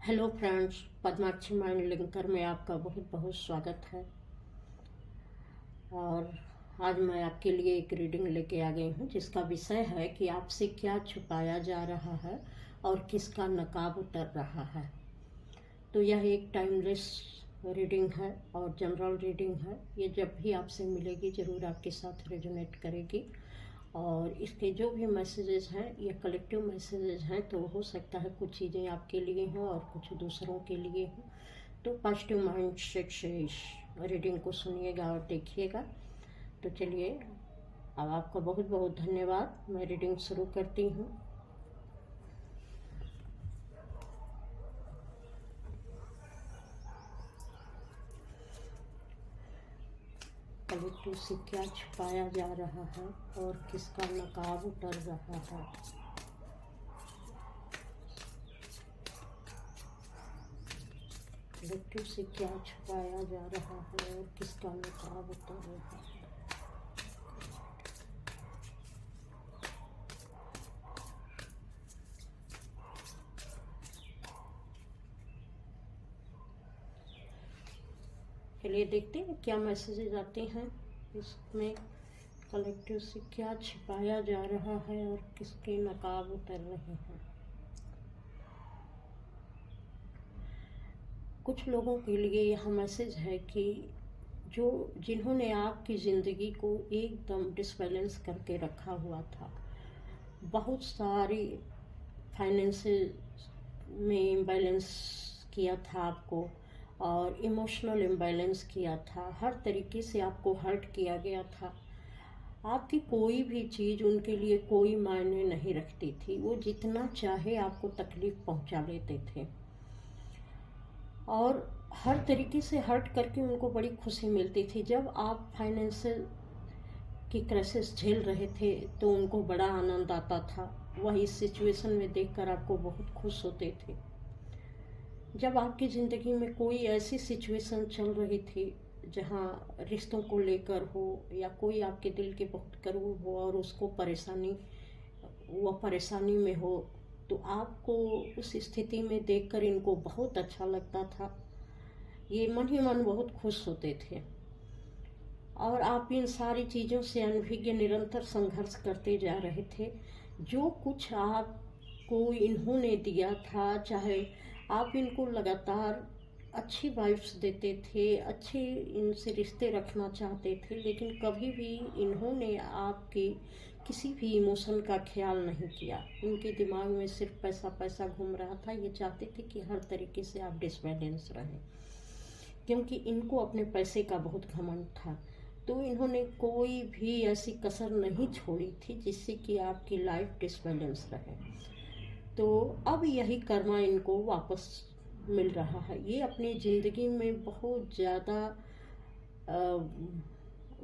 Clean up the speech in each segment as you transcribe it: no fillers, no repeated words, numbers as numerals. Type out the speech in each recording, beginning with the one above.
Hello friends, Padmakshi mind linker में आपका बहुत बहुत स्वागत है। और आज मैं आपके लिए एक रीडिंग लेके आ गई हूँ जिसका विषय है कि आपसे क्या छुपाया जा रहा है और किसका नकाब उतर रहा है। तो यह एक टाइमलेस रीडिंग है और जनरल रीडिंग है। ये जब भी आपसे मिलेगी ज़रूर आपके साथ रेजोनेट करेगी। और इसके जो भी मैसेजेस हैं ये कलेक्टिव मैसेजेस हैं, तो हो सकता है कुछ चीज़ें आपके लिए हों और कुछ दूसरों के लिए हों। तो पॉजिटिव माइंड सेट से इस रीडिंग को सुनिएगा और देखिएगा। तो चलिए, अब आपका बहुत बहुत धन्यवाद। मैं रीडिंग शुरू करती हूँ। कलेक्टिव से क्या छुपाया जा रहा है और किसका नकाब उतर रहा है। कलेक्टिव से क्या छुपाया जा रहा है और किसका नकाब उतर रहा है। चलिए देखते हैं क्या मैसेजेस आते हैं इसमें। कलेक्टिव से क्या छिपाया जा रहा है और किसके नकाब उतर रहे हैं। कुछ लोगों के लिए यह मैसेज है कि जिन्होंने आपकी ज़िंदगी को एकदम डिसबैलेंस करके रखा हुआ था, बहुत सारी फाइनेंसेस में इम्बैलेंस किया था आपको और इमोशनल इम्बैलेंस किया था, हर तरीके से आपको हर्ट किया गया था। आपकी कोई भी चीज़ उनके लिए कोई मायने नहीं रखती थी। वो जितना चाहे आपको तकलीफ़ पहुंचा लेते थे और हर तरीके से हर्ट करके उनको बड़ी खुशी मिलती थी। जब आप फाइनेंशियल की क्राइसिस झेल रहे थे तो उनको बड़ा आनंद आता था। वह इस सिचुएशन में देखकर आपको बहुत खुश होते थे। जब आपकी ज़िंदगी में कोई ऐसी सिचुएशन चल रही थी जहाँ रिश्तों को लेकर हो या कोई आपके दिल के बहुत करीब हो और उसको परेशानी में हो, तो आपको उस स्थिति में देखकर इनको बहुत अच्छा लगता था। ये मन ही मन बहुत खुश होते थे और आप इन सारी चीज़ों से अनभिज्ञ निरंतर संघर्ष करते जा रहे थे। जो कुछ आपको इन्होंने दिया था, चाहे आप इनको लगातार अच्छी वाइब्स देते थे, अच्छे इनसे रिश्ते रखना चाहते थे, लेकिन कभी भी इन्होंने आपके किसी भी इमोशन का ख्याल नहीं किया। इनके दिमाग में सिर्फ पैसा पैसा घूम रहा था। ये चाहते थे कि हर तरीके से आप डिसबैलेंस रहें, क्योंकि इनको अपने पैसे का बहुत घमंड था। तो इन्होंने कोई भी ऐसी कसर नहीं छोड़ी थी जिससे कि आपकी लाइफ डिसबैलेंस रहे। तो अब यही कर्मा इनको वापस मिल रहा है। ये अपनी ज़िंदगी में बहुत ज़्यादा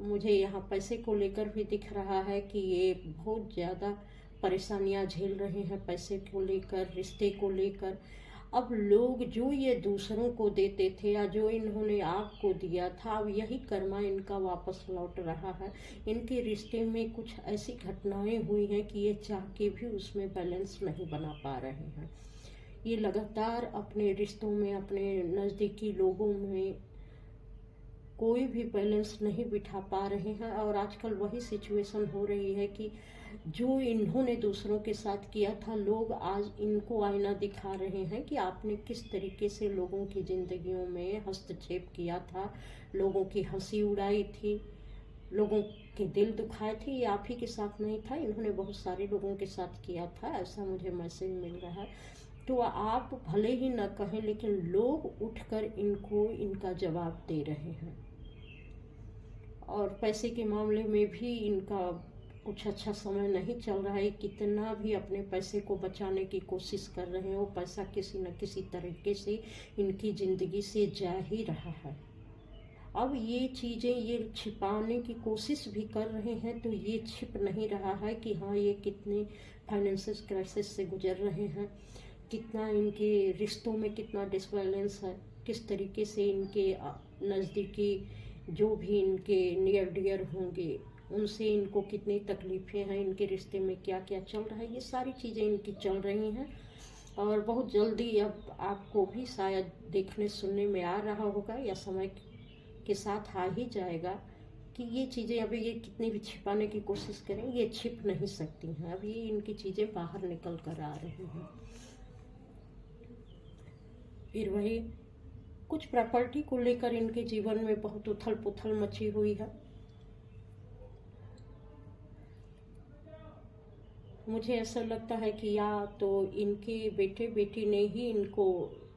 मुझे यहाँ पैसे को लेकर भी दिख रहा है कि ये बहुत ज़्यादा परेशानियाँ झेल रहे हैं पैसे को लेकर, रिश्ते को लेकर। अब लोग जो ये दूसरों को देते थे या जो इन्होंने आपको दिया था, अब यही कर्मा इनका वापस लौट रहा है। इनके रिश्ते में कुछ ऐसी घटनाएं हुई हैं कि ये चाह के भी उसमें बैलेंस नहीं बना पा रहे हैं। ये लगातार अपने रिश्तों में, अपने नज़दीकी लोगों में कोई भी बैलेंस नहीं बिठा पा रहे हैं। और आजकल वही सिचुएशन हो रही है कि जो इन्होंने दूसरों के साथ किया था, लोग आज इनको आईना दिखा रहे हैं कि आपने किस तरीके से लोगों की ज़िंदगियों में हस्तक्षेप किया था, लोगों की हंसी उड़ाई थी, लोगों के दिल दुखाए थे। ये आप ही के साथ नहीं था, इन्होंने बहुत सारे लोगों के साथ किया था, ऐसा मुझे मैसेज मिल रहा है। तो आप भले ही न कहें, लेकिन लोग उठकर इनको इनका जवाब दे रहे हैं। और पैसे के मामले में भी इनका कुछ अच्छा समय नहीं चल रहा है। कितना भी अपने पैसे को बचाने की कोशिश कर रहे हैं, वो पैसा किसी न किसी तरीके से इनकी ज़िंदगी से जा ही रहा है। अब ये चीज़ें ये छिपाने की कोशिश भी कर रहे हैं, तो ये छिप नहीं रहा है कि हाँ, ये कितने फाइनेंशियल क्राइसिस से गुजर रहे हैं, कितना इनके रिश्तों में कितना डिसबैलेंस है, किस तरीके से इनके नज़दीकी जो भी इनके नियर डियर होंगे उनसे इनको कितनी तकलीफ़ें हैं, इनके रिश्ते में क्या क्या चल रहा है, ये सारी चीज़ें इनकी चल रही हैं। और बहुत जल्दी अब आपको भी शायद देखने सुनने में आ रहा होगा, या समय के साथ आ ही जाएगा कि ये चीज़ें अभी ये कितनी भी छिपाने की कोशिश करें, ये छिप नहीं सकती हैं। अब ये इनकी चीज़ें बाहर निकल कर आ रही हैं। फिर वही कुछ प्रॉपर्टी को लेकर इनके जीवन में बहुत उथल पुथल मची हुई है। मुझे ऐसा लगता है कि या तो इनके बेटे बेटी ने ही इनको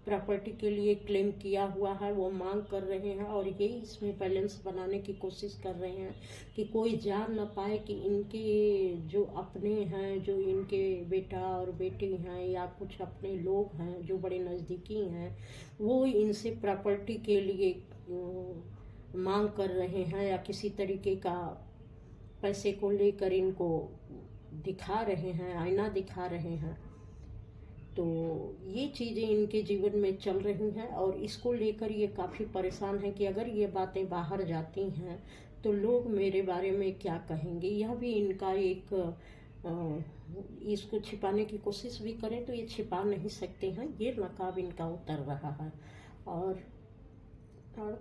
प्रॉपर्टी के लिए क्लेम किया हुआ है, वो मांग कर रहे हैं, और यही इसमें बैलेंस बनाने की कोशिश कर रहे हैं कि कोई जान ना पाए कि इनके जो अपने हैं, जो इनके बेटा और बेटी हैं, या कुछ अपने लोग हैं जो बड़े नज़दीकी हैं, वो इनसे प्रॉपर्टी के लिए मांग कर रहे हैं, या किसी तरीके का पैसे को लेकर इनको दिखा रहे हैं, आईना दिखा रहे हैं। तो ये चीज़ें इनके जीवन में चल रही हैं, और इसको लेकर ये काफ़ी परेशान हैं कि अगर ये बातें बाहर जाती हैं तो लोग मेरे बारे में क्या कहेंगे। यह भी इनका एक इसको छिपाने की कोशिश भी करें तो ये छिपा नहीं सकते हैं, ये नकाब इनका उतर रहा है। और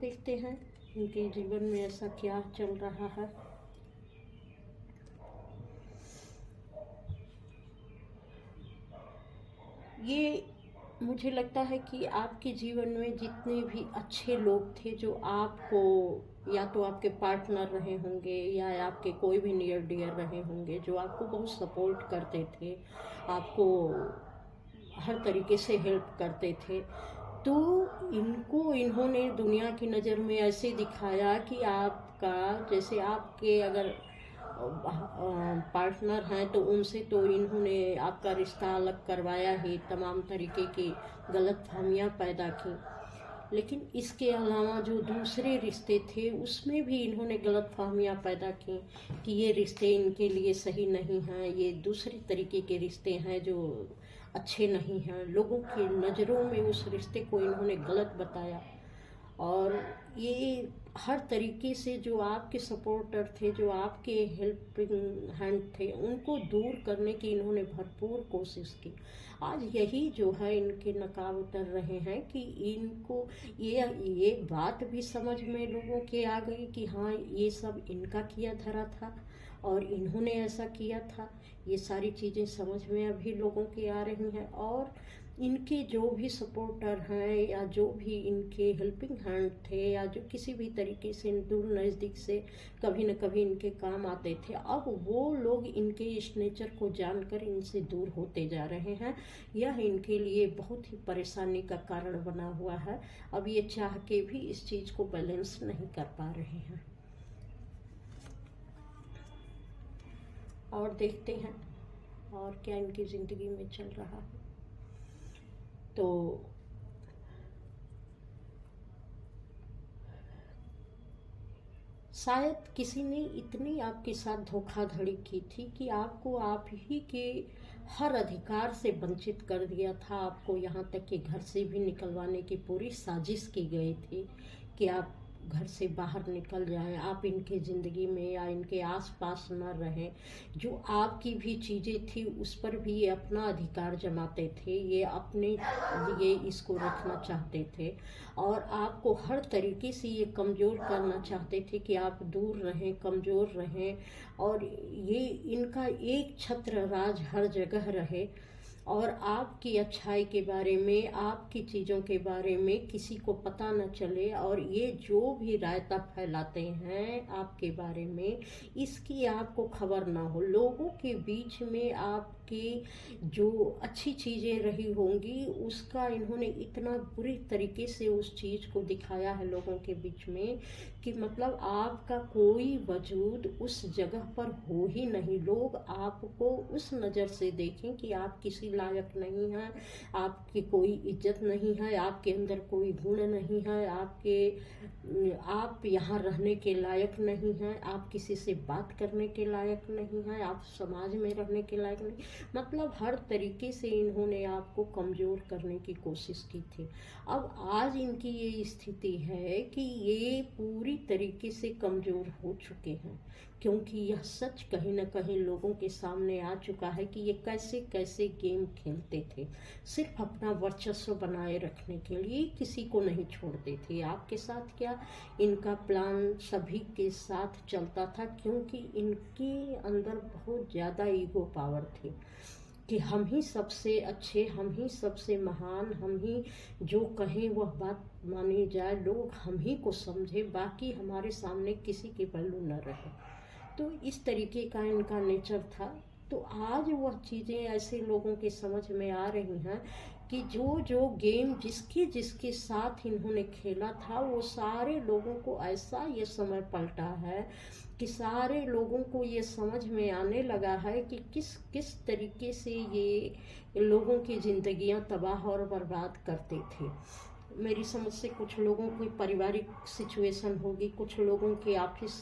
देखते हैं इनके जीवन में ऐसा क्या चल रहा है। ये मुझे लगता है कि आपके जीवन में जितने भी अच्छे लोग थे, जो आपको या तो आपके पार्टनर रहे होंगे या आपके कोई भी नियर डियर रहे होंगे, जो आपको बहुत सपोर्ट करते थे, आपको हर तरीके से हेल्प करते थे, तो इनको इन्होंने दुनिया की नज़र में ऐसे दिखाया कि आपका, जैसे आपके अगर पार्टनर हैं तो उनसे तो इन्होंने आपका रिश्ता अलग करवाया ही, तमाम तरीके की गलतफहमियां पैदा की। लेकिन इसके अलावा जो दूसरे रिश्ते थे उसमें भी इन्होंने गलतफहमियां पैदा की कि ये रिश्ते इनके लिए सही नहीं हैं, ये दूसरे तरीके के रिश्ते हैं जो अच्छे नहीं हैं। लोगों की नज़रों में उस रिश्ते को इन्होंने गलत बताया, और ये हर तरीके से जो आपके सपोर्टर थे, जो आपके हेल्पिंग हैंड थे, उनको दूर करने की इन्होंने भरपूर कोशिश की। आज यही जो है इनके नकाब उतर रहे हैं कि इनको ये बात भी समझ में लोगों के आ गई कि हाँ, ये सब इनका किया धरा था और इन्होंने ऐसा किया था। ये सारी चीज़ें समझ में अभी लोगों के आ रही हैं, और इनके जो भी सपोर्टर हैं या जो भी इनके हेल्पिंग हैंड थे, या जो किसी भी तरीके से दूर नज़दीक से कभी न कभी इनके काम आते थे, अब वो लोग इनके इस नेचर को जानकर इनसे दूर होते जा रहे हैं। यह इनके लिए बहुत ही परेशानी का कारण बना हुआ है। अब ये चाह के भी इस चीज़ को बैलेंस नहीं कर पा रहे हैं। और देखते हैं और क्या इनकी ज़िंदगी में चल रहा है। तो शायद किसी ने इतनी आपके साथ धोखाधड़ी की थी कि आपको आप ही के हर अधिकार से वंचित कर दिया था। आपको यहाँ तक कि घर से भी निकलवाने की पूरी साजिश की गई थी कि आप घर से बाहर निकल जाएं, आप इनके ज़िंदगी में या इनके आसपास न रहें। जो आपकी भी चीज़ें थी उस पर भी ये अपना अधिकार जमाते थे, ये अपने लिए इसको रखना चाहते थे, और आपको हर तरीके से ये कमज़ोर करना चाहते थे कि आप दूर रहें, कमज़ोर रहें, और ये इनका एक छत्र राज हर जगह रहे, और आपकी अच्छाई के बारे में, आपकी चीज़ों के बारे में किसी को पता न चले, और ये जो भी रायता फैलाते हैं आपके बारे में, इसकी आपको खबर ना हो। लोगों के बीच में आपकी जो अच्छी चीज़ें रही होंगी उसका इन्होंने इतना बुरी तरीके से उस चीज़ को दिखाया है लोगों के बीच में कि मतलब आपका कोई वजूद उस जगह पर हो ही नहीं। लोग आपको उस नज़र से देखें कि आप किसी लायक नहीं हैं, आपकी कोई इज्जत नहीं है, आपके अंदर कोई गुण नहीं है, आप यहाँ रहने के लायक नहीं हैं, आप किसी से बात करने के लायक नहीं हैं, आप समाज में रहने के लायक नहीं। मतलब हर तरीके से इन्होंने आपको कमज़ोर करने की कोशिश की थी। अब आज इनकी ये स्थिति है कि ये पूरी तरीके से कमज़ोर हो चुके हैं, क्योंकि यह सच कहीं ना कहीं लोगों के सामने आ चुका है कि ये कैसे कैसे गेम खेलते थे, सिर्फ अपना वर्चस्व बनाए रखने के लिए, किसी को नहीं छोड़ते थे। आपके साथ क्या, इनका प्लान सभी के साथ चलता था, क्योंकि इनके अंदर बहुत ज़्यादा ईगो पावर थी कि हम ही सबसे अच्छे, हम ही सबसे महान, हम ही जो कहें वह बात मानी जाए, लोग हम ही को समझे, बाकी हमारे सामने किसी की वैल्यू न रहे। तो इस तरीके का इनका नेचर था। तो आज वह चीज़ें ऐसे लोगों के समझ में आ रही हैं कि जो जो गेम जिसके जिसके साथ इन्होंने खेला था, वो सारे लोगों को ऐसा ये समय पलटा है कि सारे लोगों को ये समझ में आने लगा है कि किस किस तरीके से ये लोगों की ज़िंदगियां तबाह और बर्बाद करते थे। मेरी समझ से कुछ लोगों की पारिवारिक सिचुएशन होगी, कुछ लोगों के ऑफिस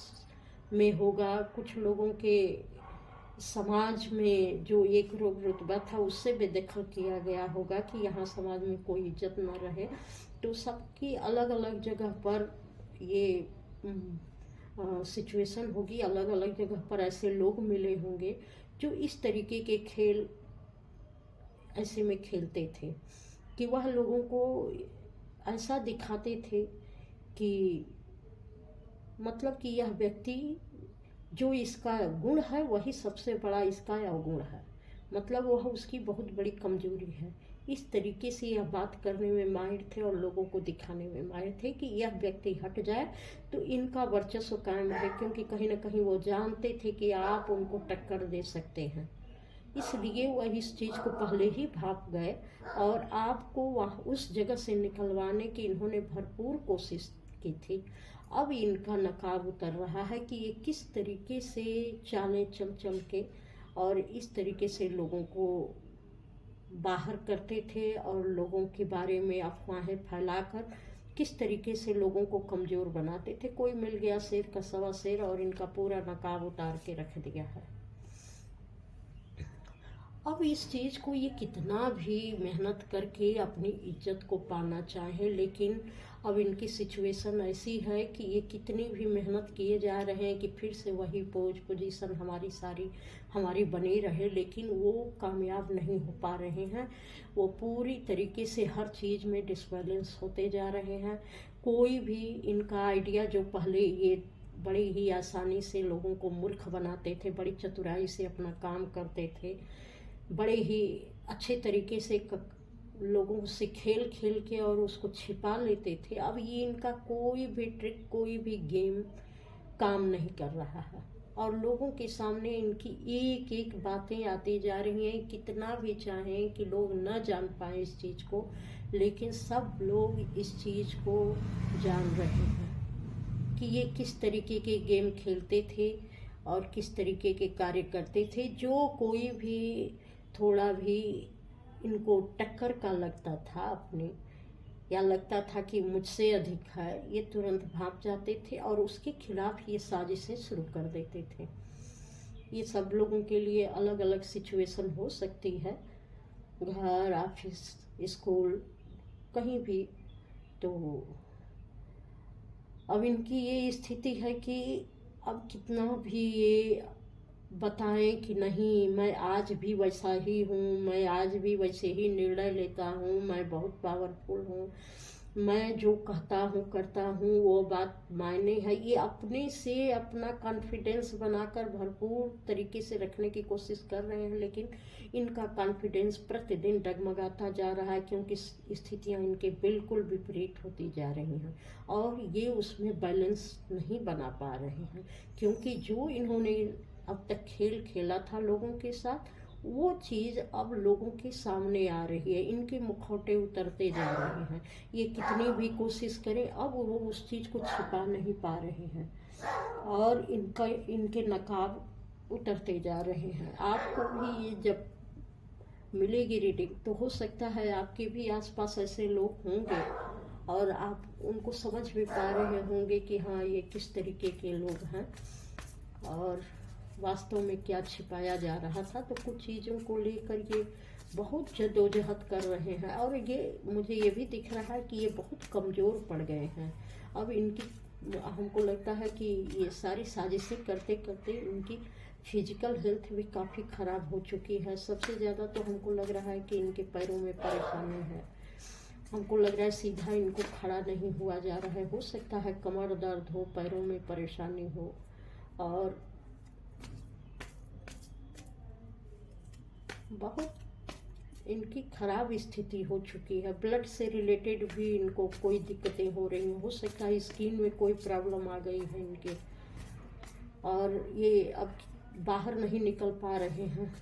में होगा, कुछ लोगों के समाज में जो एक रुतबा था उससे बेदखल किया गया होगा कि यहाँ समाज में कोई इज्जत न रहे। तो सबकी अलग अलग जगह पर ये सिचुएशन होगी, अलग अलग जगह पर ऐसे लोग मिले होंगे जो इस तरीके के खेल ऐसे में खेलते थे कि वह लोगों को ऐसा दिखाते थे कि मतलब कि यह व्यक्ति जो इसका गुण है वही सबसे बड़ा इसका अवगुण है, मतलब वह उसकी बहुत बड़ी कमजोरी है। इस तरीके से यह बात करने में माहिर थे और लोगों को दिखाने में माहिर थे कि यह व्यक्ति हट जाए तो इनका वर्चस्व कायम रहे, क्योंकि कहीं ना कहीं वो जानते थे कि आप उनको टक्कर दे सकते हैं। इसलिए वह इस चीज़ को पहले ही भाप गए और आपको वह उस जगह से निकलवाने की इन्होंने भरपूर कोशिश की थी। अब इनका नकाब उतर रहा है कि ये किस तरीके से चालें चल चल के और इस तरीके से लोगों को बाहर करते थे और लोगों के बारे में अफवाहें फैलाकर किस तरीके से लोगों को कमज़ोर बनाते थे। कोई मिल गया शेर का सवा शेर और इनका पूरा नकाब उतार के रख दिया है। अब इस चीज़ को ये कितना भी मेहनत करके अपनी इज्जत को पाना चाहें, लेकिन अब इनकी सिचुएशन ऐसी है कि ये कितनी भी मेहनत किए जा रहे हैं कि फिर से वही पोजीशन हमारी बनी रहे, लेकिन वो कामयाब नहीं हो पा रहे हैं। वो पूरी तरीके से हर चीज़ में डिसबैलेंस होते जा रहे हैं। कोई भी इनका आइडिया जो पहले ये बड़ी ही आसानी से लोगों को मूर्ख बनाते थे, बड़ी चतुराई से अपना काम करते थे, बड़े ही अच्छे तरीके से लोगों से खेल खेल के और उसको छिपा लेते थे, अब ये इनका कोई भी ट्रिक, कोई भी गेम काम नहीं कर रहा है और लोगों के सामने इनकी एक एक बातें आती जा रही हैं। कितना भी चाहें कि लोग न जान पाए इस चीज़ को, लेकिन सब लोग इस चीज़ को जान रहे हैं कि ये किस तरीके के गेम खेलते थे और किस तरीके के कार्य करते थे। जो कोई भी थोड़ा भी इनको टक्कर का लगता था अपने, या लगता था कि मुझसे अधिक है, ये तुरंत भाग जाते थे और उसके खिलाफ ये साजिशें शुरू कर देते थे। ये सब लोगों के लिए अलग अलग सिचुएशन हो सकती है, घर, ऑफिस, स्कूल, कहीं भी। तो अब इनकी ये स्थिति है कि अब कितना भी ये बताएं कि नहीं मैं आज भी वैसा ही हूँ, मैं आज भी वैसे ही निर्णय लेता हूँ, मैं बहुत पावरफुल हूँ, मैं जो कहता हूँ करता हूँ वो बात मायने है, ये अपने से अपना कॉन्फिडेंस बनाकर भरपूर तरीके से रखने की कोशिश कर रहे हैं, लेकिन इनका कॉन्फिडेंस प्रतिदिन डगमगाता जा रहा है, क्योंकि स्थितियाँ इनके बिल्कुल विपरीत होती जा रही हैं और ये उसमें बैलेंस नहीं बना पा रहे हैं, क्योंकि जो इन्होंने अब तक खेल खेला था लोगों के साथ, वो चीज़ अब लोगों के सामने आ रही है, इनके मुखौटे उतरते जा रहे हैं। ये कितनी भी कोशिश करें अब वो उस चीज़ को छिपा नहीं पा रहे हैं और इनके नकाब उतरते जा रहे हैं। आपको भी ये जब मिलेगी रीडिंग तो हो सकता है आपके भी आसपास ऐसे लोग होंगे और आप उनको समझ भी पा रहे होंगे कि हाँ ये किस तरीके के लोग हैं और वास्तव में क्या छिपाया जा रहा था। तो कुछ चीज़ों को लेकर ये बहुत जद्दोजहद कर रहे हैं और ये मुझे ये भी दिख रहा है कि ये बहुत कमज़ोर पड़ गए हैं। अब इनकी हमको लगता है कि ये सारी साजिशें करते करते इनकी फिजिकल हेल्थ भी काफ़ी ख़राब हो चुकी है। सबसे ज़्यादा तो हमको लग रहा है कि इनके पैरों में परेशानी है। हमको लग रहा है सीधा इनको खड़ा नहीं हुआ जा रहा है। हो सकता है कमर दर्द हो, पैरों में परेशानी हो, और बहुत इनकी खराब स्थिति हो चुकी है। ब्लड से रिलेटेड भी इनको कोई दिक्कतें हो रही हैं। हो सकता है स्किन में कोई प्रॉब्लम आ गई है इनके, और ये अब बाहर नहीं निकल पा रहे हैं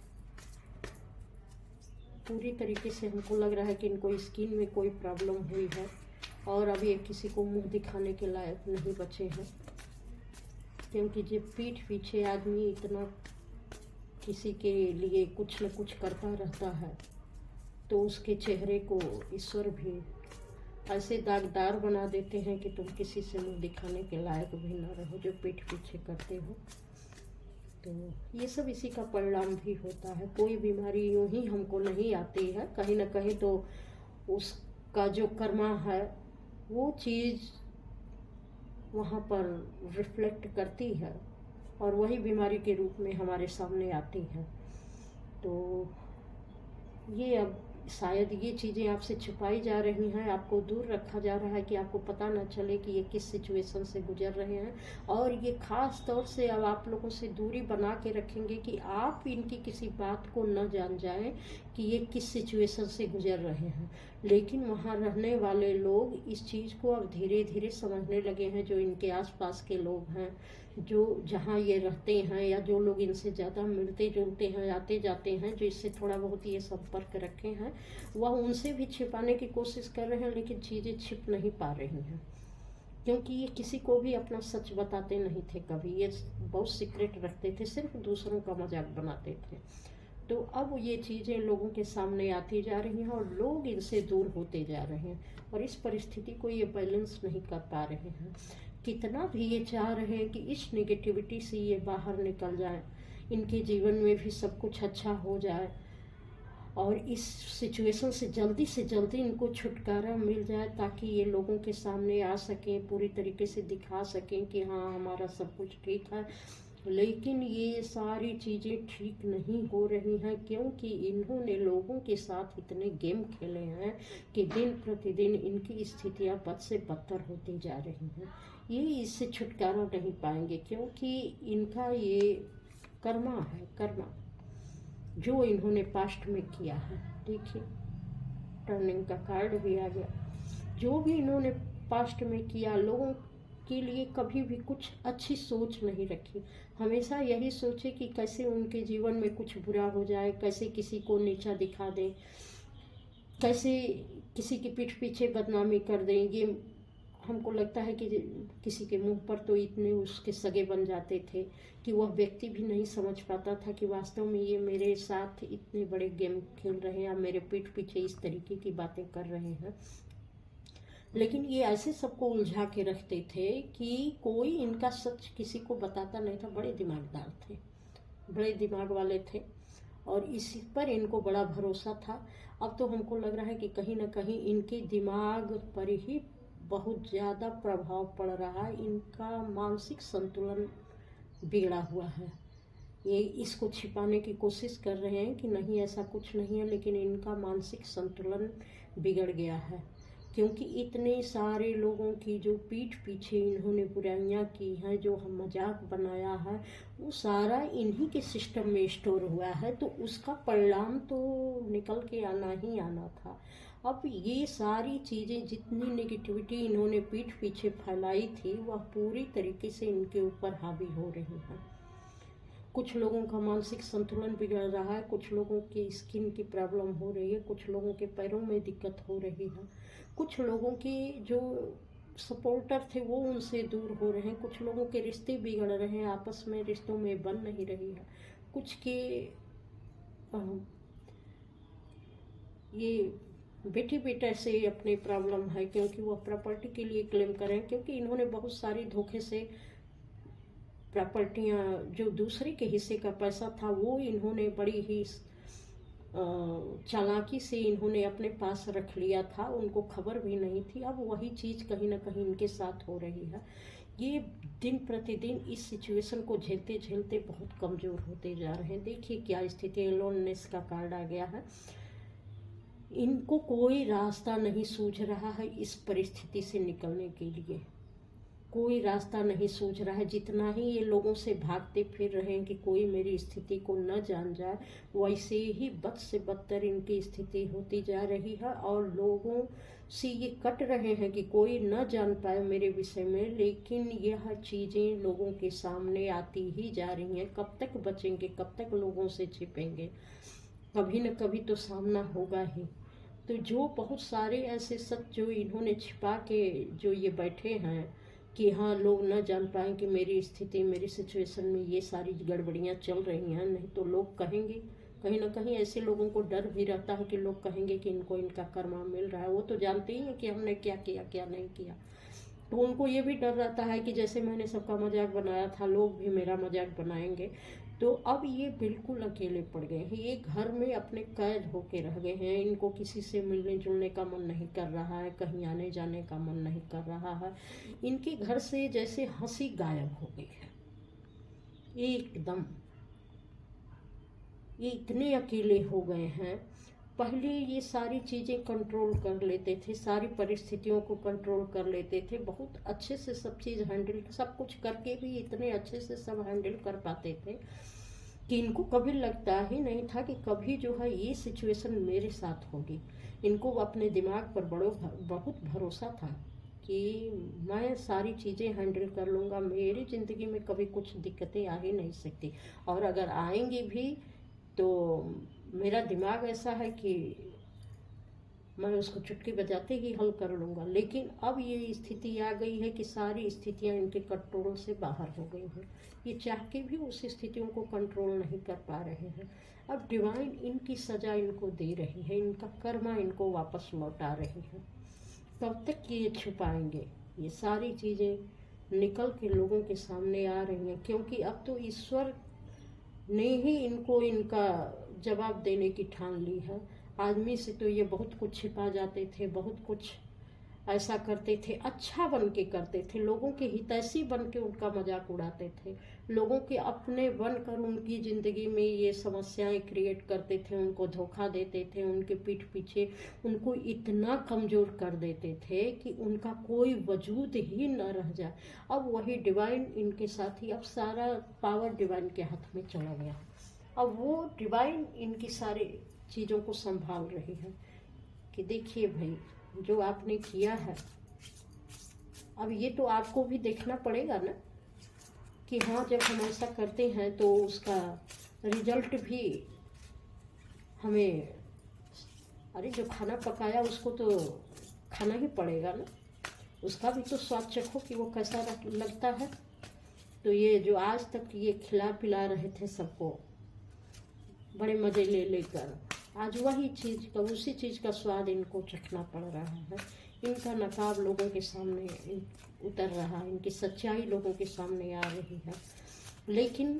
पूरी तरीके से। हमको लग रहा है कि इनको स्किन में कोई प्रॉब्लम हुई है, और अब ये किसी को मुंह दिखाने के लायक नहीं बचे हैं। क्योंकि जब पीठ पीछे आदमी इतना किसी के लिए कुछ न कुछ करता रहता है, तो उसके चेहरे को ईश्वर भी ऐसे दागदार बना देते हैं कि तुम किसी से मुंह दिखाने के लायक भी न रहो, जो पीठ पीछे करते हो। तो ये सब इसी का परिणाम भी होता है। कोई बीमारी यूं ही हमको नहीं आती है, कहीं ना कहीं तो उसका जो कर्मा है वो चीज़ वहाँ पर रिफ्लेक्ट करती है, और वही बीमारी के रूप में हमारे सामने आती है। तो ये अब शायद ये चीज़ें आपसे छुपाई जा रही हैं, आपको दूर रखा जा रहा है कि आपको पता न चले कि ये किस सिचुएशन से गुजर रहे हैं। और ये ख़ास तौर से अब आप लोगों से दूरी बना के रखेंगे कि आप इनकी किसी बात को न जान जाएं कि ये किस सिचुएशन से गुजर रहे हैं। लेकिन वहाँ रहने वाले लोग इस चीज़ को अब धीरे धीरे समझने लगे हैं। जो इनके आसपास के लोग हैं, जो जहाँ ये रहते हैं, या जो लोग इनसे ज़्यादा मिलते जुलते हैं, आते जाते हैं, जो इससे थोड़ा बहुत ये संपर्क रखे हैं, वह उनसे भी छिपाने की कोशिश कर रहे हैं, लेकिन चीज़ें छिप नहीं पा रही हैं। क्योंकि ये किसी को भी अपना सच बताते नहीं थे कभी, ये बहुत सीक्रेट रखते थे, सिर्फ दूसरों का मजाक बनाते थे। तो अब ये चीज़ें लोगों के सामने आती जा रही हैं, और लोग इनसे दूर होते जा रहे हैं, और इस परिस्थिति को ये बैलेंस नहीं कर पा रहे हैं। कितना भी ये चाह रहे हैं कि इस नेगेटिविटी से ये बाहर निकल जाए, इनके जीवन में भी सब कुछ अच्छा हो जाए, और इस सिचुएशन से जल्दी इनको छुटकारा मिल जाए, ताकि ये लोगों के सामने आ सकें, पूरी तरीके से दिखा सकें कि हाँ हमारा सब कुछ ठीक है। लेकिन ये सारी चीज़ें ठीक नहीं हो रही हैं, क्योंकि इन्होंने लोगों के साथ इतने गेम खेले हैं कि दिन प्रतिदिन इनकी स्थितियां बद से बदतर होती जा रही हैं। ये इससे छुटकारा नहीं पाएंगे, क्योंकि इनका ये कर्मा है, कर्मा जो इन्होंने पास्ट में किया है। देखिए टर्निंग का कार्ड भी आ गया। जो भी इन्होंने पास्ट में किया, लोगों के लिए कभी भी कुछ अच्छी सोच नहीं रखी। हमेशा यही सोचे कि कैसे उनके जीवन में कुछ बुरा हो जाए, कैसे किसी को नीचा दिखा दें, कैसे किसी की पीठ पीछे बदनामी कर दें। ये हमको लगता है कि किसी के मुंह पर तो इतने उसके सगे बन जाते थे कि वह व्यक्ति भी नहीं समझ पाता था कि वास्तव में ये मेरे साथ इतने बड़े गेम खेल रहे हैं, या मेरे पीठ पीछे इस तरीके की बातें कर रहे हैं। लेकिन ये ऐसे सबको उलझा के रखते थे कि कोई इनका सच किसी को बताता नहीं था। बड़े दिमागदार थे, बड़े दिमाग वाले थे, और इसी पर इनको बड़ा भरोसा था। अब तो हमको लग रहा है कि कहीं ना कहीं इनके दिमाग पर ही बहुत ज़्यादा प्रभाव पड़ रहा है। इनका मानसिक संतुलन बिगड़ा हुआ है। ये इसको छिपाने की कोशिश कर रहे हैं कि नहीं ऐसा कुछ नहीं है, लेकिन इनका मानसिक संतुलन बिगड़ गया है। क्योंकि इतने सारे लोगों की जो पीठ पीछे इन्होंने बुराइयां की हैं, जो हम मजाक बनाया है, वो सारा इन्हीं के सिस्टम में स्टोर हुआ है। तो उसका परिणाम तो निकल के आना ही आना था। अब ये सारी चीज़ें, जितनी नेगेटिविटी इन्होंने पीठ पीछे फैलाई थी, वह पूरी तरीके से इनके ऊपर हावी हो रही है। कुछ लोगों का मानसिक संतुलन बिगड़ रहा है, कुछ लोगों की स्किन की प्रॉब्लम हो रही है, कुछ लोगों के पैरों में दिक्कत हो रही है, कुछ लोगों के जो सपोर्टर थे वो उनसे दूर हो रहे हैं, कुछ लोगों के रिश्ते बिगड़ रहे हैं, आपस में रिश्तों में बन नहीं रही है, कुछ के ये बेटी बेटा से अपने प्रॉब्लम है, क्योंकि वह प्रॉपर्टी के लिए क्लेम करें, क्योंकि इन्होंने बहुत सारी धोखे से प्रॉपर्टियां, जो दूसरे के हिस्से का पैसा था वो इन्होंने बड़ी ही चालाकी से इन्होंने अपने पास रख लिया था, उनको खबर भी नहीं थी। अब वही चीज़ कहीं ना कहीं इनके साथ हो रही है। ये दिन प्रतिदिन इस सिचुएशन को झेलते झेलते बहुत कमज़ोर होते जा रहे हैं। देखिए क्या स्थिति, लोननेस का कार्ड आ गया है। इनको कोई रास्ता नहीं सूझ रहा है इस परिस्थिति से निकलने के लिए, कोई रास्ता नहीं सूझ रहा है। जितना ही ये लोगों से भागते फिर रहे हैं कि कोई मेरी स्थिति को न जान जाए, वैसे ही बद से बदतर इनकी स्थिति होती जा रही है। और लोगों से ये कट रहे हैं कि कोई न जान पाए मेरे विषय में, लेकिन यह चीज़ें लोगों के सामने आती ही जा रही हैं। कब तक बचेंगे, कब तक लोगों से छिपेंगे, कभी न कभी तो सामना होगा ही। तो जो बहुत सारे ऐसे सच जो इन्होंने छिपा के जो ये बैठे हैं कि हाँ लोग न जान पाएँ कि मेरी स्थिति, मेरी सिचुएशन में ये सारी गड़बड़ियाँ चल रही हैं, नहीं तो लोग कहेंगे। कहीं ना कहीं ऐसे लोगों को डर भी रहता है कि लोग कहेंगे कि इनको इनका कर्मा मिल रहा है। वो तो जानते ही हैं कि हमने क्या किया क्या नहीं किया, तो उनको ये भी डर रहता है कि जैसे मैंने सबका मजाक बनाया था, लोग भी मेरा मजाक बनाएंगे। तो अब ये बिल्कुल अकेले पड़ गए हैं, ये घर में अपने कैद होके रह गए हैं। इनको किसी से मिलने जुलने का मन नहीं कर रहा है, कहीं आने जाने का मन नहीं कर रहा है। इनके घर से जैसे हंसी गायब हो गई है एकदम। ये इतने अकेले हो गए हैं। पहले ये सारी चीज़ें कंट्रोल कर लेते थे, सारी परिस्थितियों को कंट्रोल कर लेते थे, बहुत अच्छे से सब चीज़ हैंडल, सब कुछ करके भी इतने अच्छे से सब हैंडल कर पाते थे कि इनको कभी लगता ही नहीं था कि कभी जो है ये सिचुएशन मेरे साथ होगी। इनको अपने दिमाग पर बहुत भरोसा था कि मैं सारी चीज़ें हैंडल कर लूँगा, मेरी ज़िंदगी में कभी कुछ दिक्कतें आ ही नहीं सकती, और अगर आएंगी भी तो मेरा दिमाग ऐसा है कि मैं उसको चुटकी बजाते ही हल कर लूँगा। लेकिन अब ये स्थिति आ गई है कि सारी स्थितियाँ इनके कंट्रोल से बाहर हो गई हैं। ये चाह के भी उस स्थितियों को कंट्रोल नहीं कर पा रहे हैं। अब डिवाइन इनकी सज़ा इनको दे रही है, इनका कर्मा इनको वापस लौटा रही है। कब तक ये छुपाएंगे? ये सारी चीज़ें निकल के लोगों के सामने आ रही हैं, क्योंकि अब तो ईश्वर ने ही इनको इनका जवाब देने की ठान ली है। आदमी से तो ये बहुत कुछ छिपा जाते थे, बहुत कुछ ऐसा करते थे, अच्छा बन के करते थे, लोगों के हितैषी बन के उनका मजाक उड़ाते थे, लोगों के अपने बनकर उनकी ज़िंदगी में ये समस्याएं क्रिएट करते थे, उनको धोखा देते थे, उनके पीठ पीछे उनको इतना कमज़ोर कर देते थे कि उनका कोई वजूद ही न रह जाए। अब वही डिवाइन इनके साथ ही, अब सारा पावर डिवाइन के हाथ में चला गया। अब वो डिवाइन इनकी सारी चीज़ों को संभाल रही है कि देखिए भाई जो आपने किया है, अब ये तो आपको भी देखना पड़ेगा ना कि हाँ जब हम ऐसा करते हैं तो उसका रिजल्ट भी हमें, अरे जो खाना पकाया उसको तो खाना ही पड़ेगा ना, उसका भी तो स्वाद चखो कि वो कैसा लगता है। तो ये जो आज तक ये खिला पिला रहे थे सबको बड़े मज़े ले लेकर, आज वही चीज़ का, उसी चीज़ का स्वाद इनको चखना पड़ रहा है। इनका नकाब लोगों के सामने उतर रहा है, इनकी सच्चाई लोगों के सामने आ रही है। लेकिन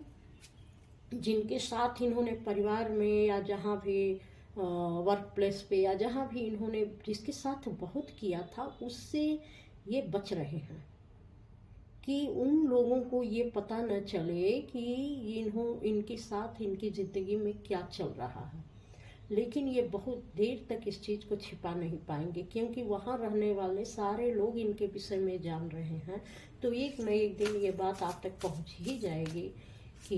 जिनके साथ इन्होंने परिवार में या जहाँ भी वर्क प्लेस पे या जहाँ भी इन्होंने जिसके साथ बहुत किया था, उससे ये बच रहे हैं कि उन लोगों को ये पता न चले कि इनके साथ इनकी ज़िंदगी में क्या चल रहा है। लेकिन ये बहुत देर तक इस चीज़ को छिपा नहीं पाएंगे, क्योंकि वहाँ रहने वाले सारे लोग इनके विषय में जान रहे हैं। तो एक न एक दिन ये बात आप तक पहुँच ही जाएगी कि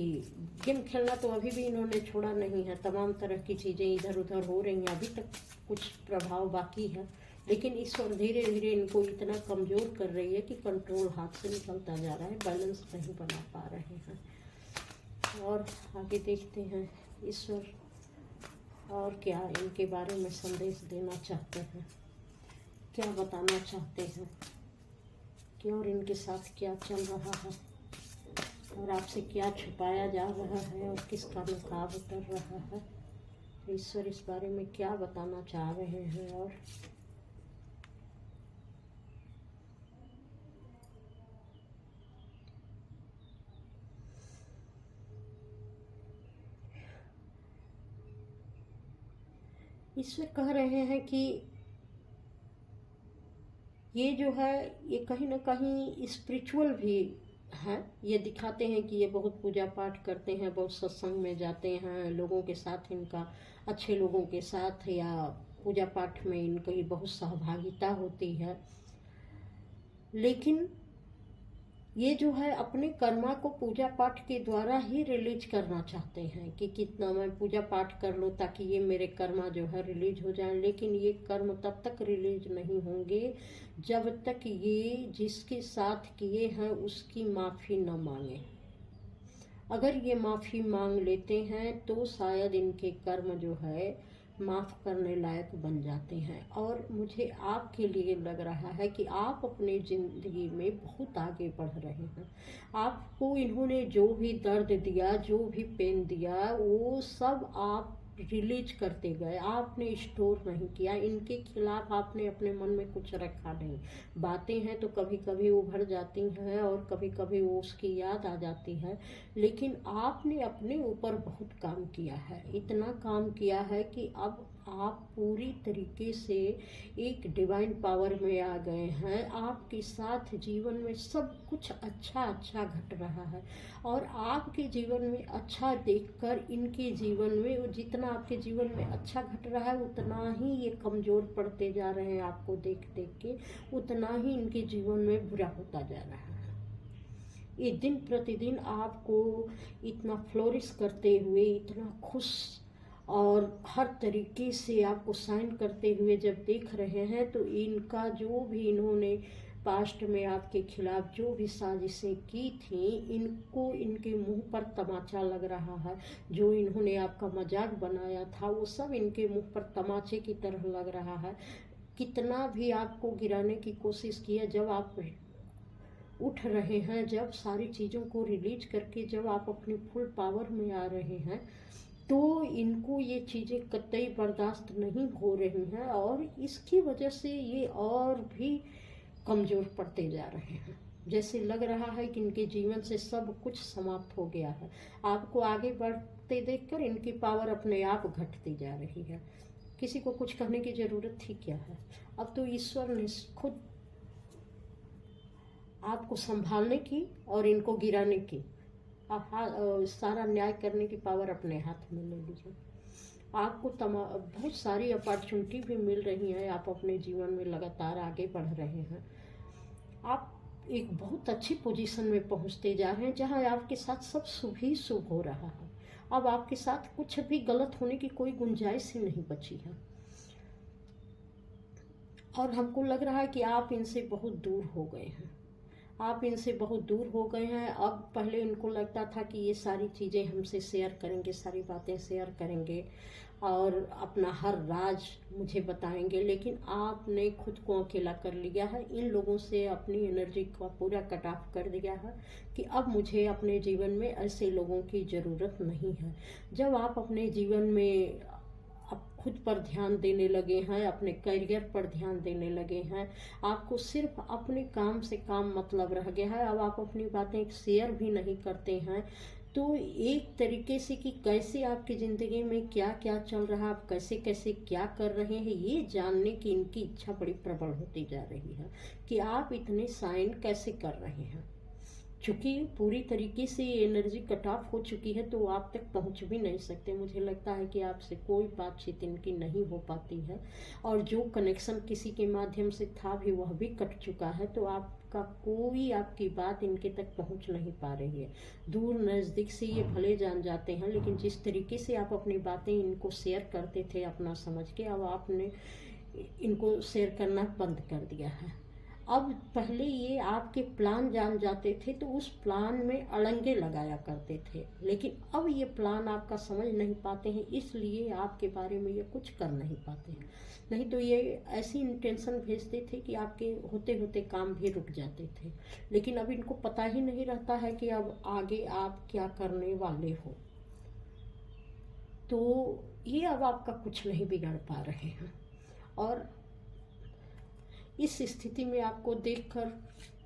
गेम खेलना तो अभी भी इन्होंने छोड़ा नहीं है, तमाम तरह की चीज़ें इधर उधर हो रही हैं, अभी तक कुछ प्रभाव बाकी है। लेकिन ईश्वर धीरे धीरे इनको इतना कमज़ोर कर रही है कि कंट्रोल हाथ से निकलता जा रहा है, बैलेंस नहीं बना पा रहे हैं। और आगे देखते हैं ईश्वर और क्या इनके बारे में संदेश देना चाहते हैं, क्या बताना चाहते हैं कि और इनके साथ क्या चल रहा है और आपसे क्या छुपाया जा रहा है और किसका नकाब उतर रहा है। ईश्वर इस बारे में क्या बताना चाह रहे हैं। और ईश्वर कह रहे हैं कि ये जो है ये कहीं ना कहीं स्पिरिचुअल भी है। ये दिखाते हैं कि ये बहुत पूजा पाठ करते हैं, बहुत सत्संग में जाते हैं, लोगों के साथ इनका, अच्छे लोगों के साथ या पूजा पाठ में इनकी बहुत सहभागिता होती है। लेकिन ये जो है अपने कर्मा को पूजा पाठ के द्वारा ही रिलीज करना चाहते हैं कि कितना मैं पूजा पाठ कर लूँ ताकि ये मेरे कर्मा जो है रिलीज हो जाए। लेकिन ये कर्म तब तक रिलीज नहीं होंगे जब तक ये जिसके साथ किए हैं उसकी माफ़ी न मांगे। अगर ये माफ़ी मांग लेते हैं तो शायद इनके कर्म जो है माफ़ करने लायक बन जाते हैं। और मुझे आपके लिए लग रहा है कि आप अपनी ज़िंदगी में बहुत आगे बढ़ रहे हैं। आपको इन्होंने जो भी दर्द दिया, जो भी पेन दिया, वो सब आप रिलीज करते गए। आपने स्टोर नहीं किया, इनके खिलाफ आपने अपने मन में कुछ रखा नहीं। बातें हैं तो कभी कभी उभर जाती हैं और कभी कभी वो उसकी याद आ जाती है। लेकिन आपने अपने ऊपर बहुत काम किया है, इतना काम किया है कि अब आप पूरी तरीके से एक डिवाइन पावर में आ गए हैं। आपके साथ जीवन में सब कुछ अच्छा अच्छा घट रहा है और आपके जीवन में अच्छा देखकर इनके जीवन में, जितना आपके जीवन में अच्छा घट रहा है उतना ही ये कमज़ोर पड़ते जा रहे हैं। आपको देख देख के उतना ही इनके जीवन में बुरा होता जा रहा है। ये दिन प्रतिदिन आपको इतना फ्लोरिश करते हुए, इतना खुश और हर तरीके से आपको साइन करते हुए जब देख रहे हैं तो इनका जो भी इन्होंने पास्ट में आपके खिलाफ जो भी साजिशें की थी, इनको इनके मुंह पर तमाचा लग रहा है। जो इन्होंने आपका मजाक बनाया था वो सब इनके मुंह पर तमाचे की तरह लग रहा है। कितना भी आपको गिराने की कोशिश की है, जब आप उठ रहे हैं, जब सारी चीज़ों को रिलीज करके जब आप अपनी फुल पावर में आ रहे हैं, तो इनको ये चीज़ें कतई बर्दाश्त नहीं हो रही हैं और इसकी वजह से ये और भी कमज़ोर पड़ते जा रहे हैं। जैसे लग रहा है कि इनके जीवन से सब कुछ समाप्त हो गया है। आपको आगे बढ़ते देखकर इनकी पावर अपने आप घटती जा रही है। किसी को कुछ कहने की ज़रूरत थी क्या है? अब तो ईश्वर ने खुद आपको संभालने की और इनको गिराने की, आप सारा न्याय करने की पावर अपने हाथ में ले लीजिए। आपको बहुत सारी अपॉर्चुनिटी भी मिल रही है। आप अपने जीवन में लगातार आगे बढ़ रहे हैं। आप एक बहुत अच्छी पोजीशन में पहुंचते जा रहे हैं जहां आपके साथ सब शुभ ही शुभ हो रहा है। अब आपके साथ कुछ भी गलत होने की कोई गुंजाइश ही नहीं बची है और हमको लग रहा है कि आप इनसे बहुत दूर हो गए हैं। आप इनसे बहुत दूर हो गए हैं। अब पहले इनको लगता था कि ये सारी चीज़ें हमसे शेयर करेंगे, सारी बातें शेयर करेंगे और अपना हर राज मुझे बताएंगे, लेकिन आपने खुद को अकेला कर लिया है। इन लोगों से अपनी एनर्जी का पूरा कट ऑफ कर दिया है कि अब मुझे अपने जीवन में ऐसे लोगों की ज़रूरत नहीं है। जब आप अपने जीवन में आप खुद पर ध्यान देने लगे हैं, अपने करियर पर ध्यान देने लगे हैं, आपको सिर्फ अपने काम से काम मतलब रह गया है। अब आप अपनी बातें शेयर भी नहीं करते हैं। तो एक तरीके से कि कैसे आपकी ज़िंदगी में क्या क्या चल रहा है, आप कैसे कैसे क्या कर रहे हैं, ये जानने की इनकी इच्छा बड़ी प्रबल होती जा रही है कि आप इतने साइन कैसे कर रहे हैं। चूँकि पूरी तरीके से ये एनर्जी कट ऑफ हो चुकी है तो आप तक पहुंच भी नहीं सकते। मुझे लगता है कि आपसे कोई बातचीत इनकी नहीं हो पाती है और जो कनेक्शन किसी के माध्यम से था भी वह भी कट चुका है। तो आपका कोई आपकी बात इनके तक पहुंच नहीं पा रही है। दूर नज़दीक से ये भले जान जाते हैं, लेकिन जिस तरीके से आप अपनी बातें इनको शेयर करते थे अपना समझ के, अब आपने इनको शेयर करना बंद कर दिया है। अब पहले ये आपके प्लान जान जाते थे तो उस प्लान में अड़ंगे लगाया करते थे, लेकिन अब ये प्लान आपका समझ नहीं पाते हैं, इसलिए आपके बारे में ये कुछ कर नहीं पाते हैं। नहीं तो ये ऐसी इंटेंशन भेजते थे कि आपके होते होते काम भी रुक जाते थे। लेकिन अब इनको पता ही नहीं रहता है कि अब आगे आप क्या करने वाले हो। तो ये अब आपका कुछ नहीं बिगाड़ पा रहे हैं। और इस स्थिति में आपको देखकर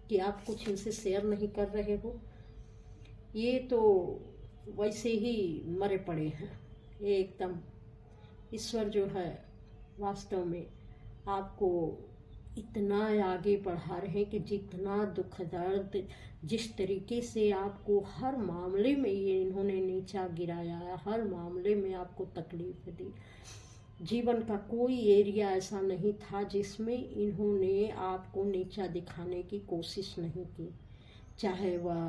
कि आप कुछ इनसे शेयर नहीं कर रहे हो, ये तो वैसे ही मरे पड़े हैं। ये एकदम ईश्वर जो है वास्तव में आपको इतना आगे बढ़ा रहे हैं कि जितना दुख दर्द, जिस तरीके से आपको हर मामले में ये इन्होंने नीचा गिराया है, हर मामले में आपको तकलीफ दी। जीवन का कोई एरिया ऐसा नहीं था जिसमें इन्होंने आपको नीचा दिखाने की कोशिश नहीं की, चाहे वह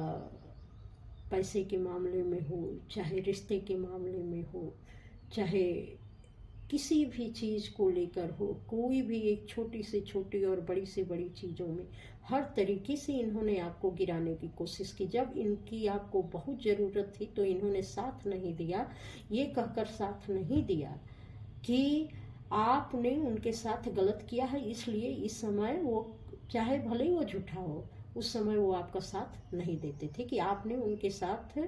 पैसे के मामले में हो, चाहे रिश्ते के मामले में हो, चाहे किसी भी चीज़ को लेकर हो, कोई भी एक छोटी से छोटी और बड़ी से बड़ी चीज़ों में हर तरीके से इन्होंने आपको गिराने की कोशिश की। जब इनकी आपको बहुत ज़रूरत थी तो इन्होंने साथ नहीं दिया। ये कहकर साथ नहीं दिया कि आपने उनके साथ गलत किया है, इसलिए इस समय वो, चाहे भले ही वो झूठा हो, उस समय वो आपका साथ नहीं देते थे कि आपने उनके साथ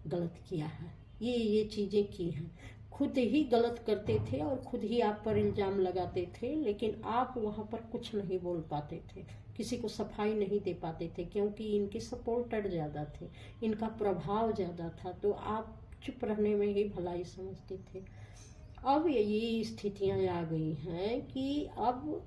गलत किया है। ये चीज़ें की हैं, खुद ही गलत करते थे और खुद ही आप पर इल्ज़ाम लगाते थे, लेकिन आप वहाँ पर कुछ नहीं बोल पाते थे, किसी को सफाई नहीं दे पाते थे, क्योंकि इनके सपोर्टर ज़्यादा थे, इनका प्रभाव ज़्यादा था, तो आप चुप रहने में ही भलाई समझते थे। अब ये स्थितियाँ आ गई हैं कि अब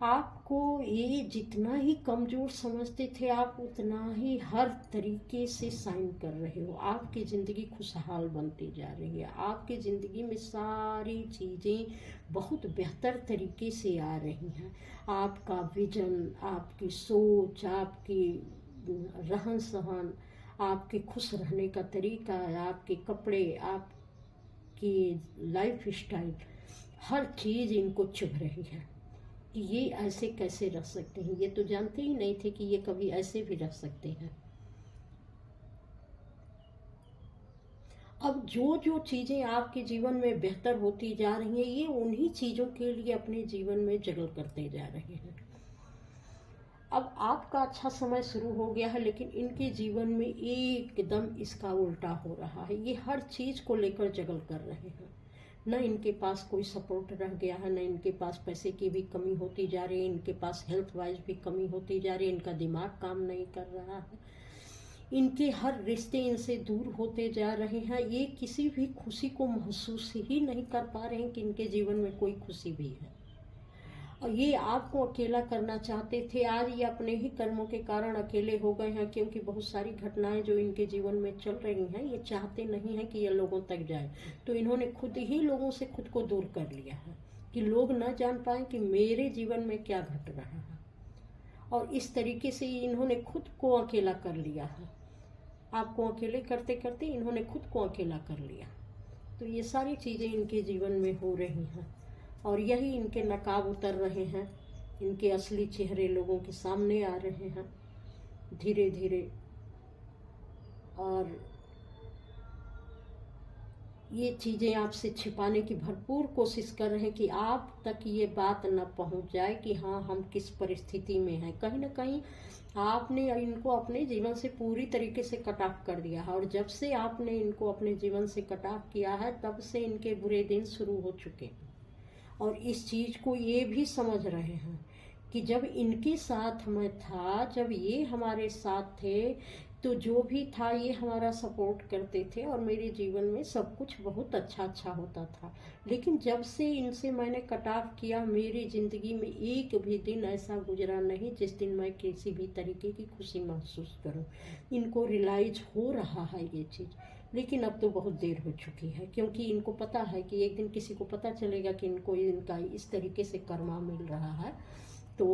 आपको ये जितना ही कमज़ोर समझते थे, आप उतना ही हर तरीके से साइन कर रहे हो। आपकी ज़िंदगी खुशहाल बनती जा रही है, आपकी ज़िंदगी में सारी चीज़ें बहुत बेहतर तरीके से आ रही हैं। आपका विजन, आपकी सोच, आपकी रहन सहन, आपके खुश रहने का तरीका, आपके कपड़े, आपकी लाइफ स्टाइल, हर चीज़ इनको चुभ रही है कि ये ऐसे कैसे रह सकते हैं। ये तो जानते ही नहीं थे कि ये कभी ऐसे भी रह सकते हैं। अब जो जो चीज़ें आपके जीवन में बेहतर होती जा रही हैं, ये उन्हीं चीज़ों के लिए अपने जीवन में जगल करते जा रहे हैं। अब आपका अच्छा समय शुरू हो गया है, लेकिन इनके जीवन में एकदम इसका उल्टा हो रहा है। ये हर चीज़ को लेकर जगल कर रहे हैं। न इनके पास कोई सपोर्ट रह गया है, न इनके पास पैसे की भी कमी होती जा रही है, इनके पास हेल्थ वाइज भी कमी होती जा रही है, इनका दिमाग काम नहीं कर रहा है, इनके हर रिश्ते इनसे दूर होते जा रहे हैं। ये किसी भी खुशी को महसूस ही नहीं कर पा रहे हैं कि इनके जीवन में कोई खुशी भी है। और ये आपको अकेला करना चाहते थे, आज ये अपने ही कर्मों के कारण अकेले हो गए हैं, क्योंकि बहुत सारी घटनाएं जो इनके जीवन में चल रही हैं, ये चाहते नहीं हैं कि ये लोगों तक जाए, तो इन्होंने खुद ही लोगों से खुद को दूर कर लिया है कि लोग न जान पाए कि मेरे जीवन में क्या घट रहा है। और इस तरीके से इन्होंने खुद को अकेला कर लिया है। आपको अकेले करते करते इन्होंने खुद को अकेला कर लिया। तो ये सारी चीज़ें इनके जीवन में हो रही हैं, और यही इनके नकाब उतर रहे हैं, इनके असली चेहरे लोगों के सामने आ रहे हैं धीरे धीरे। और ये चीज़ें आपसे छिपाने की भरपूर कोशिश कर रहे हैं कि आप तक ये बात न पहुंच जाए कि हाँ, हम किस परिस्थिति में हैं। कहीं ना कहीं आपने इनको अपने जीवन से पूरी तरीके से कट ऑफ कर दिया है, और जब से आपने इनको अपने जीवन से कट ऑफ किया है, तब से इनके बुरे दिन शुरू हो चुके हैं। और इस चीज़ को ये भी समझ रहे हैं कि जब इनके साथ मैं था, जब ये हमारे साथ थे, तो जो भी था ये हमारा सपोर्ट करते थे और मेरे जीवन में सब कुछ बहुत अच्छा अच्छा होता था। लेकिन जब से इनसे मैंने कट ऑफ किया, मेरी ज़िंदगी में एक भी दिन ऐसा गुजरा नहीं जिस दिन मैं किसी भी तरीके की खुशी महसूस करूं। इनको रियलाइज हो रहा है ये चीज़, लेकिन अब तो बहुत देर हो चुकी है, क्योंकि इनको पता है कि एक दिन किसी को पता चलेगा कि इनको इनका इस तरीके से कर्मा मिल रहा है, तो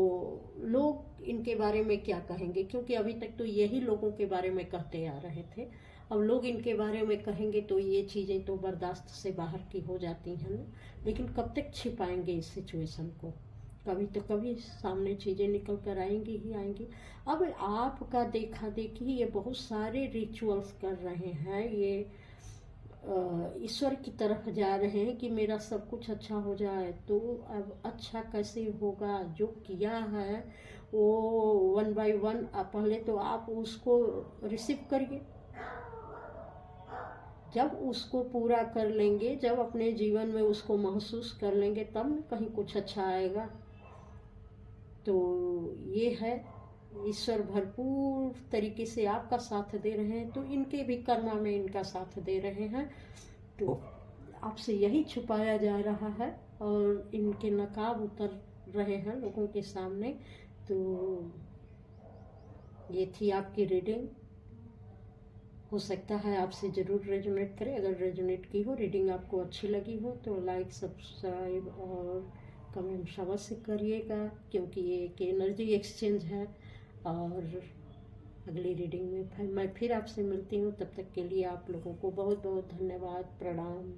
लोग इनके बारे में क्या कहेंगे। क्योंकि अभी तक तो यही लोगों के बारे में कहते आ रहे थे, अब लोग इनके बारे में कहेंगे तो ये चीज़ें तो बर्दाश्त से बाहर की हो जाती हैं ना। लेकिन कब तक छिपाएंगे इस सिचुएशन को, कभी तो कभी सामने चीज़ें निकल कर आएंगी ही आएंगी। अब आपका देखा देखी ये बहुत सारे रिचुअल्स कर रहे हैं, ये ईश्वर की तरफ जा रहे हैं कि मेरा सब कुछ अच्छा हो जाए। तो अब अच्छा कैसे होगा, जो किया है वो 1 बाय 1 पहले तो आप उसको रिसीव करिए। जब उसको पूरा कर लेंगे, जब अपने जीवन में उसको महसूस कर लेंगे, तब न कहीं कुछ अच्छा आएगा। तो ये है, ईश्वर भरपूर तरीके से आपका साथ दे रहे हैं, तो इनके भी कर्मा में इनका साथ दे रहे हैं। तो आपसे यही छुपाया जा रहा है और इनके नकाब उतर रहे हैं लोगों के सामने। तो ये थी आपकी रीडिंग। हो सकता है आपसे ज़रूर रेजोनेट करे। अगर रेजोनेट की हो, रीडिंग आपको अच्छी लगी हो, तो लाइक, सब्सक्राइब और कमेंट अवश्य करिएगा, क्योंकि ये एक एनर्जी एक्सचेंज है। और अगली रीडिंग में मैं फिर आपसे मिलती हूँ। तब तक के लिए आप लोगों को बहुत बहुत धन्यवाद, प्रणाम।